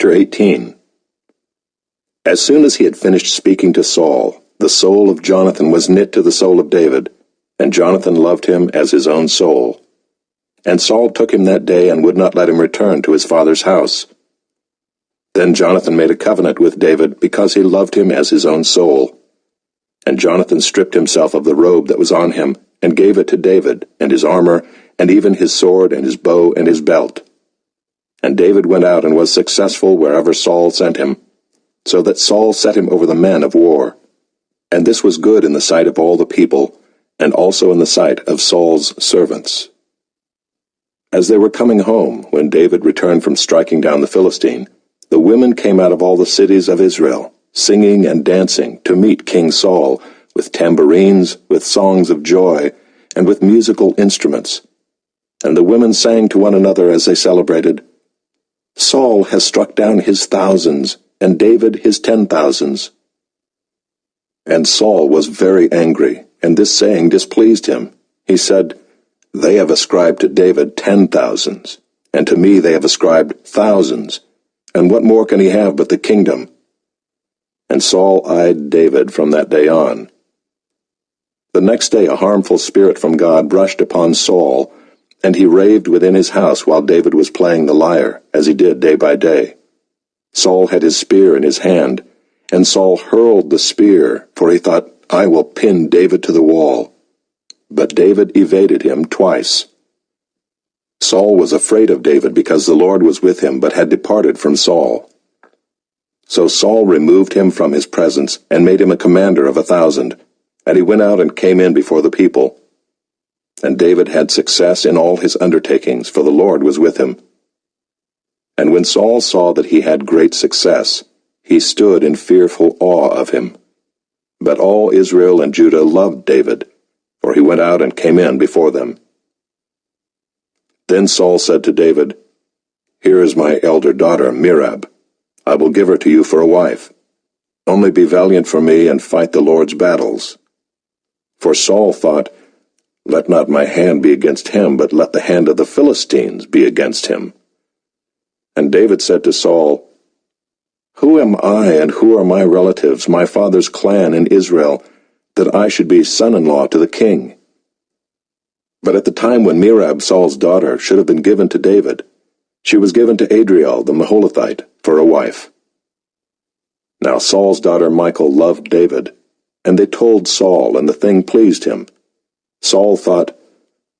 Chapter 18. As soon as he had finished speaking to Saul, the soul of Jonathan was knit to the soul of David, and Jonathan loved him as his own soul. And Saul took him that day and would not let him return to his father's house. Then Jonathan made a covenant with David because he loved him as his own soul. And Jonathan stripped himself of the robe that was on him, and gave it to David, and his armor, and even his sword, and his bow, and his belt. And David went out and was successful wherever Saul sent him, so that Saul set him over the men of war. And this was good in the sight of all the people, and also in the sight of Saul's servants. As they were coming home, when David returned from striking down the Philistine, the women came out of all the cities of Israel, singing and dancing, to meet King Saul, with tambourines, with songs of joy, and with musical instruments. And the women sang to one another as they celebrated, "Saul has struck down his thousands, and David his 10,000s. And Saul was very angry, and this saying displeased him. He said, "They have ascribed to David 10,000s, and to me they have ascribed thousands, and what more can he have but the kingdom?" And Saul eyed David from that day on. The next day a harmful spirit from God rushed upon Saul, and he raved within his house while David was playing the lyre, as he did day by day. Saul had his spear in his hand, and Saul hurled the spear, for he thought, "I will pin David to the wall." But David evaded him twice. Saul was afraid of David because the Lord was with him, but had departed from Saul. So Saul removed him from his presence, and made him a commander of 1,000, and he went out and came in before the people. And David had success in all his undertakings, for the Lord was with him. And when Saul saw that he had great success, he stood in fearful awe of him. But all Israel and Judah loved David, for he went out and came in before them. Then Saul said to David, "Here is my elder daughter, Merab. I will give her to you for a wife. Only be valiant for me and fight the Lord's battles." For Saul thought, "Let not my hand be against him, but let the hand of the Philistines be against him." And David said to Saul, "Who am I and who are my relatives, my father's clan in Israel, that I should be son-in-law to the king?" But at the time when Merab, Saul's daughter, should have been given to David, she was given to Adriel the Meholathite for a wife. Now Saul's daughter Michal loved David, and they told Saul, and the thing pleased him. Saul thought,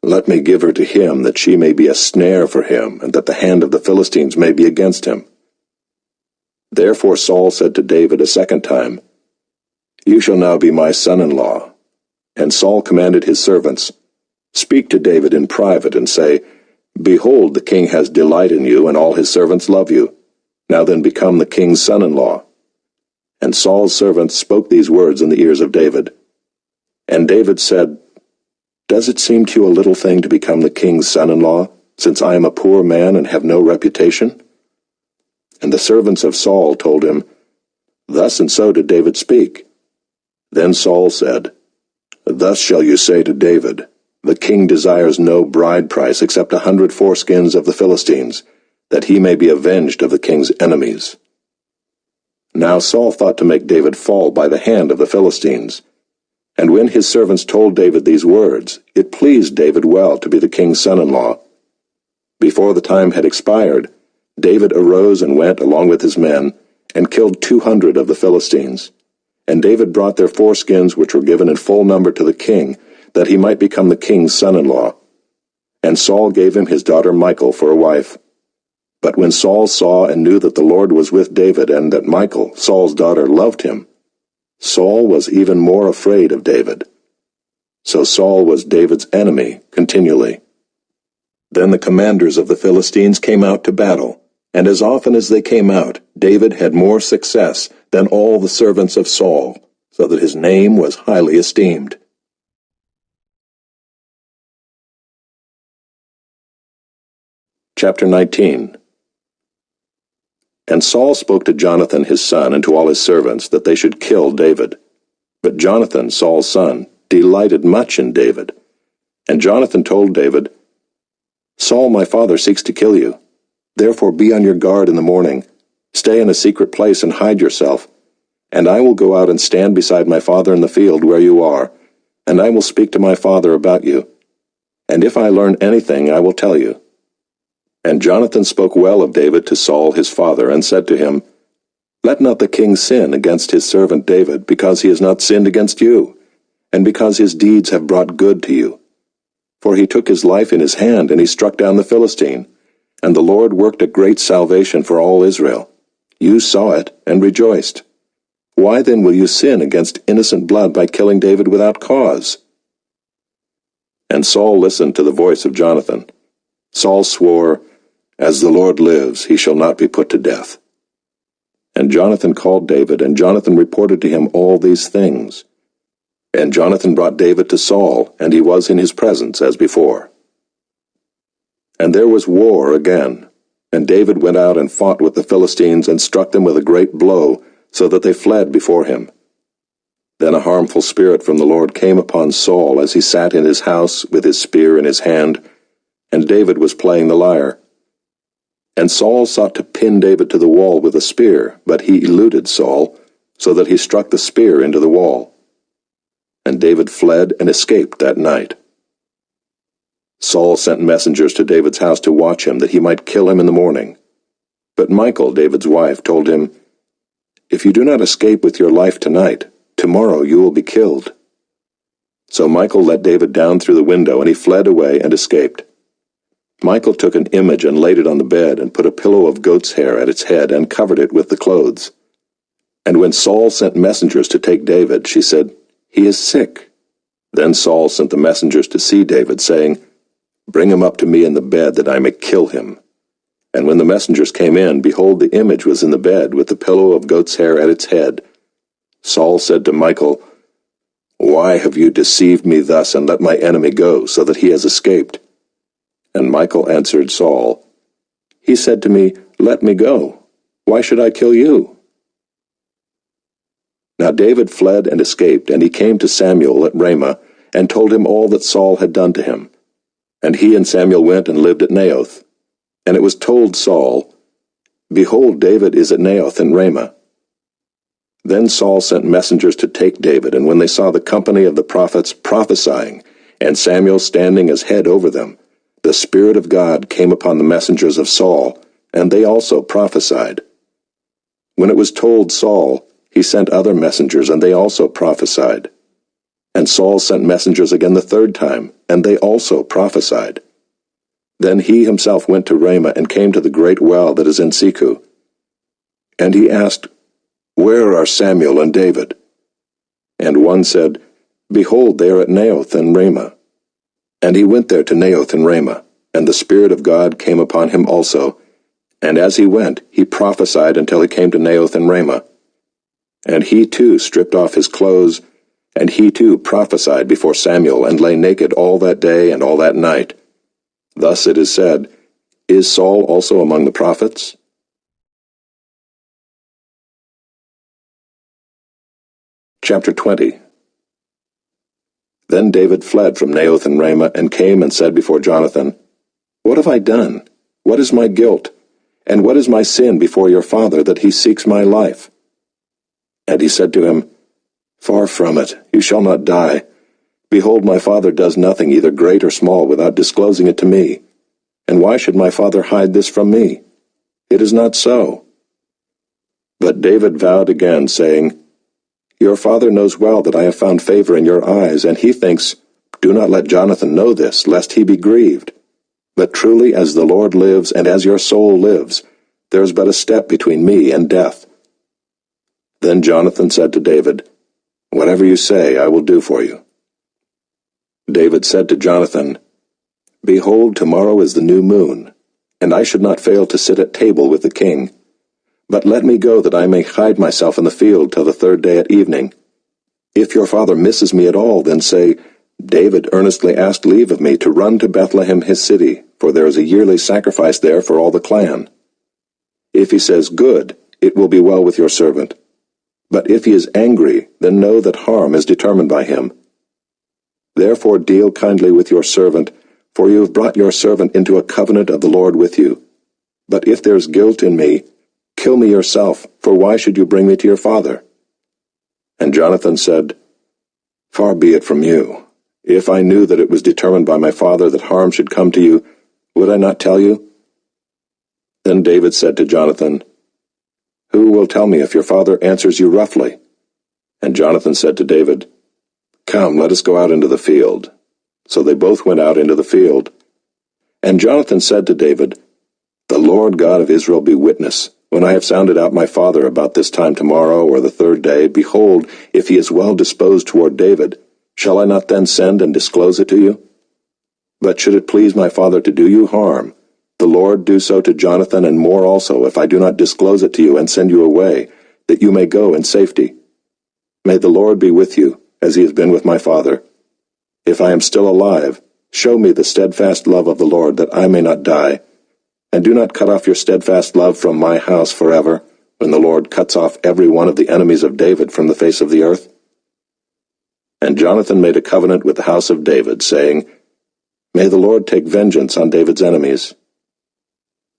"Let me give her to him, that she may be a snare for him, and that the hand of the Philistines may be against him." Therefore Saul said to David a second time, "You shall now be my son-in-law." And Saul commanded his servants, "Speak to David in private, and say, 'Behold, the king has delight in you, and all his servants love you. Now then become the king's son-in-law.'" And Saul's servants spoke these words in the ears of David. And David said, "Does it seem to you a little thing to become the king's son-in-law, since I am a poor man and have no reputation?" And the servants of Saul told him, "Thus and so did David speak." Then Saul said, "Thus shall you say to David, 'The king desires no bride price except 100 foreskins of the Philistines, that he may be avenged of the king's enemies.'" Now Saul thought to make David fall by the hand of the Philistines. And when his servants told David these words, it pleased David well to be the king's son-in-law. Before the time had expired, David arose and went along with his men, and killed 200 of the Philistines. And David brought their foreskins, which were given in full number to the king, that he might become the king's son-in-law. And Saul gave him his daughter Michal for a wife. But when Saul saw and knew that the Lord was with David, and that Michal, Saul's daughter, loved him, Saul was even more afraid of David. So Saul was David's enemy continually. Then the commanders of the Philistines came out to battle, and as often as they came out, David had more success than all the servants of Saul, so that his name was highly esteemed. Chapter 19. And Saul spoke to Jonathan his son and to all his servants that they should kill David. But Jonathan, Saul's son, delighted much in David. And Jonathan told David, "Saul my father seeks to kill you. Therefore be on your guard in the morning. Stay in a secret place and hide yourself, and I will go out and stand beside my father in the field where you are, and I will speak to my father about you. And if I learn anything, I will tell you." And Jonathan spoke well of David to Saul his father, and said to him, "Let not the king sin against his servant David, because he has not sinned against you, and because his deeds have brought good to you. For he took his life in his hand, and he struck down the Philistine, and the Lord worked a great salvation for all Israel. You saw it, and rejoiced. Why then will you sin against innocent blood by killing David without cause?" And Saul listened to the voice of Jonathan. Saul swore, "As the Lord lives, he shall not be put to death." And Jonathan called David, and Jonathan reported to him all these things. And Jonathan brought David to Saul, and he was in his presence as before. And there was war again, and David went out and fought with the Philistines, and struck them with a great blow, so that they fled before him. Then a harmful spirit from the Lord came upon Saul as he sat in his house with his spear in his hand, and David was playing the lyre. And Saul sought to pin David to the wall with a spear, but he eluded Saul, so that he struck the spear into the wall. And David fled and escaped that night. Saul sent messengers to David's house to watch him, that he might kill him in the morning. But Michal, David's wife, told him, "If you do not escape with your life tonight, tomorrow you will be killed." So Michal let David down through the window, and he fled away and escaped. Michal took an image and laid it on the bed, and put a pillow of goat's hair at its head, and covered it with the clothes. And when Saul sent messengers to take David, she said, "He is sick." Then Saul sent the messengers to see David, saying, "Bring him up to me in the bed, that I may kill him." And when the messengers came in, behold, the image was in the bed, with the pillow of goat's hair at its head. Saul said to Michal, "Why have you deceived me thus, and let my enemy go, so that he has escaped?" And Michal answered Saul, "He said to me, 'Let me go. Why should I kill you?'" Now David fled and escaped, and he came to Samuel at Ramah, and told him all that Saul had done to him. And he and Samuel went and lived at Naioth. And it was told Saul, "Behold, David is at Naioth in Ramah." Then Saul sent messengers to take David, and when they saw the company of the prophets prophesying, and Samuel standing as head over them, the Spirit of God came upon the messengers of Saul, and they also prophesied. When it was told Saul, he sent other messengers, and they also prophesied. And Saul sent messengers again the third time, and they also prophesied. Then he himself went to Ramah, and came to the great well that is in Seku. And he asked, "Where are Samuel and David?" And one said, "Behold, they are at Naioth and Ramah." And he went there to Naioth and Ramah, and the Spirit of God came upon him also. And as he went, he prophesied until he came to Naioth and Ramah. And he too stripped off his clothes, and he too prophesied before Samuel, and lay naked all that day and all that night. Thus it is said, "Is Saul also among the prophets?" Chapter 20. Then David fled from Naioth and Ramah, and came and said before Jonathan, "What have I done? What is my guilt? And what is my sin before your father, that he seeks my life?" And he said to him, "Far from it, you shall not die. Behold, my father does nothing, either great or small, without disclosing it to me. And why should my father hide this from me? It is not so." But David vowed again, saying, "Your father knows well that I have found favor in your eyes, and he thinks, 'Do not let Jonathan know this, lest he be grieved.' But truly as the Lord lives, and as your soul lives, there is but a step between me and death." Then Jonathan said to David, "Whatever you say, I will do for you." David said to Jonathan, "Behold, tomorrow is the new moon, and I should not fail to sit at table with the king. But let me go, that I may hide myself in the field till the third day at evening. If your father misses me at all, then say, 'David earnestly asked leave of me to run to Bethlehem his city, for there is a yearly sacrifice there for all the clan.' If he says, 'Good,' it will be well with your servant. But if he is angry, then know that harm is determined by him. Therefore deal kindly with your servant, for you have brought your servant into a covenant of the Lord with you. But if there is guilt in me, Kill me yourself, for why should you bring me to your father?" And Jonathan said, "Far be it from you. If I knew that it was determined by my father that harm should come to you, would I not tell you?" Then David said to Jonathan, "Who will tell me if your father answers you roughly?" And Jonathan said to David, "Come, let us go out into the field." So they both went out into the field. And Jonathan said to David, "The Lord God of Israel be witness, when I have sounded out my father about this time tomorrow or the third day, behold, if he is well disposed toward David, shall I not then send and disclose it to you? But should it please my father to do you harm, the Lord do so to Jonathan and more also, if I do not disclose it to you and send you away, that you may go in safety. May the Lord be with you, as he has been with my father. If I am still alive, show me the steadfast love of the Lord, that I may not die. And do not cut off your steadfast love from my house forever, when the Lord cuts off every one of the enemies of David from the face of the earth." And Jonathan made a covenant with the house of David, saying, "May the Lord take vengeance on David's enemies."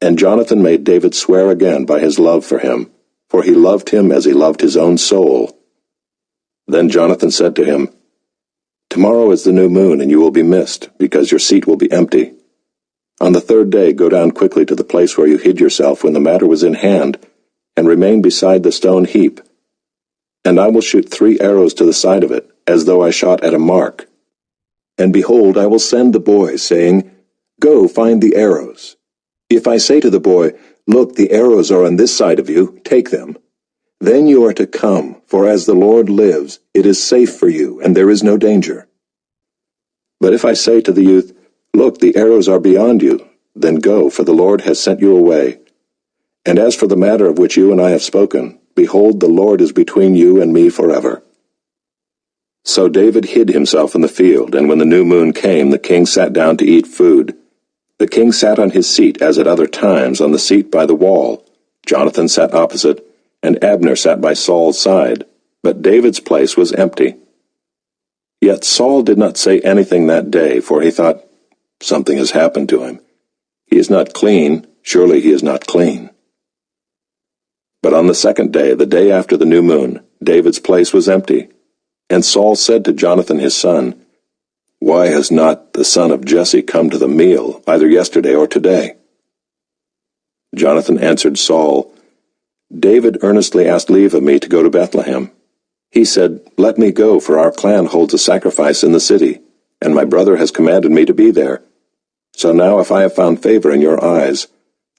And Jonathan made David swear again by his love for him, for he loved him as he loved his own soul. Then Jonathan said to him, "Tomorrow is the new moon, and you will be missed, because your seat will be empty. On the third day go down quickly to the place where you hid yourself when the matter was in hand, and remain beside the stone heap. And I will shoot 3 arrows to the side of it, as though I shot at a mark. And behold, I will send the boy, saying, 'Go, find the arrows.' If I say to the boy, 'Look, the arrows are on this side of you, take them,' then you are to come, for as the Lord lives, it is safe for you, and there is no danger. But if I say to the youth, 'Look, the arrows are beyond you,' then go, for the Lord has sent you away. And as for the matter of which you and I have spoken, behold, the Lord is between you and me forever." So David hid himself in the field, and when the new moon came, the king sat down to eat food. The king sat on his seat, as at other times, on the seat by the wall. Jonathan sat opposite, and Abner sat by Saul's side, but David's place was empty. Yet Saul did not say anything that day, for he thought, "Something has happened to him. He is not clean, surely he is not clean." But on the second day, the day after the new moon, David's place was empty. And Saul said to Jonathan his son, "Why has not the son of Jesse come to the meal, either yesterday or today?" Jonathan answered Saul, "David earnestly asked leave of me to go to Bethlehem. He said, 'Let me go, for our clan holds a sacrifice in the city, and my brother has commanded me to be there. So now if I have found favor in your eyes,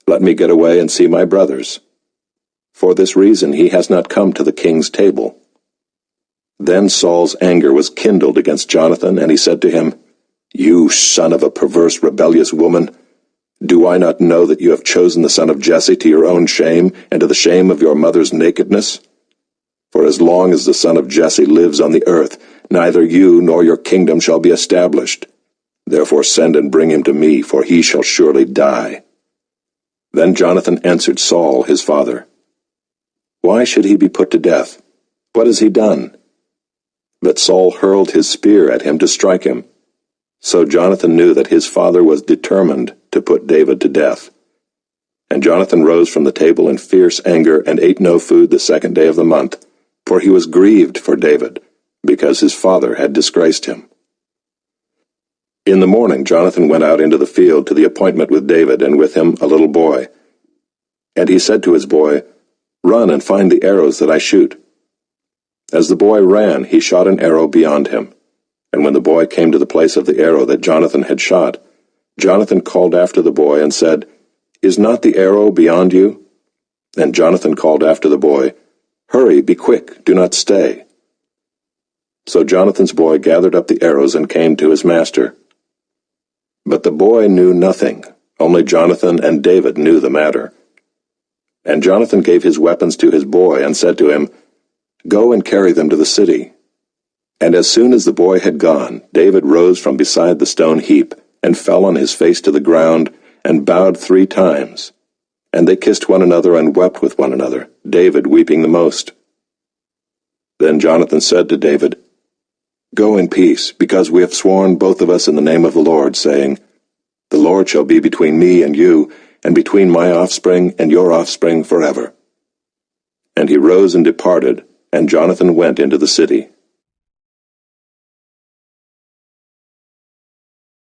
let me get away and see my brothers.' For this reason he has not come to the king's table." Then Saul's anger was kindled against Jonathan, and he said to him, "You son of a perverse, rebellious woman, do I not know that you have chosen the son of Jesse to your own shame, and to the shame of your mother's nakedness? For as long as the son of Jesse lives on the earth, neither you nor your kingdom shall be established. Therefore send and bring him to me, for he shall surely die." Then Jonathan answered Saul his father, "Why should he be put to death? What has he done?" But Saul hurled his spear at him to strike him. So Jonathan knew that his father was determined to put David to death. And Jonathan rose from the table in fierce anger, and ate no food the second day of the month, for he was grieved for David, because his father had disgraced him. In the morning Jonathan went out into the field to the appointment with David, and with him a little boy. And he said to his boy, "Run and find the arrows that I shoot." As the boy ran, he shot an arrow beyond him. And when the boy came to the place of the arrow that Jonathan had shot, Jonathan called after the boy and said, "Is not the arrow beyond you?" And Jonathan called after the boy, "Hurry, be quick, do not stay." So Jonathan's boy gathered up the arrows and came to his master. But the boy knew nothing, only Jonathan and David knew the matter. And Jonathan gave his weapons to his boy and said to him, "Go and carry them to the city." And as soon as the boy had gone, David rose from beside the stone heap, and fell on his face to the ground, and bowed 3 times. And they kissed one another and wept with one another, David weeping the most. Then Jonathan said to David, "Go in peace, because we have sworn both of us in the name of the Lord, saying, 'The Lord shall be between me and you, and between my offspring and your offspring forever.' And he rose and departed, and Jonathan went into the city.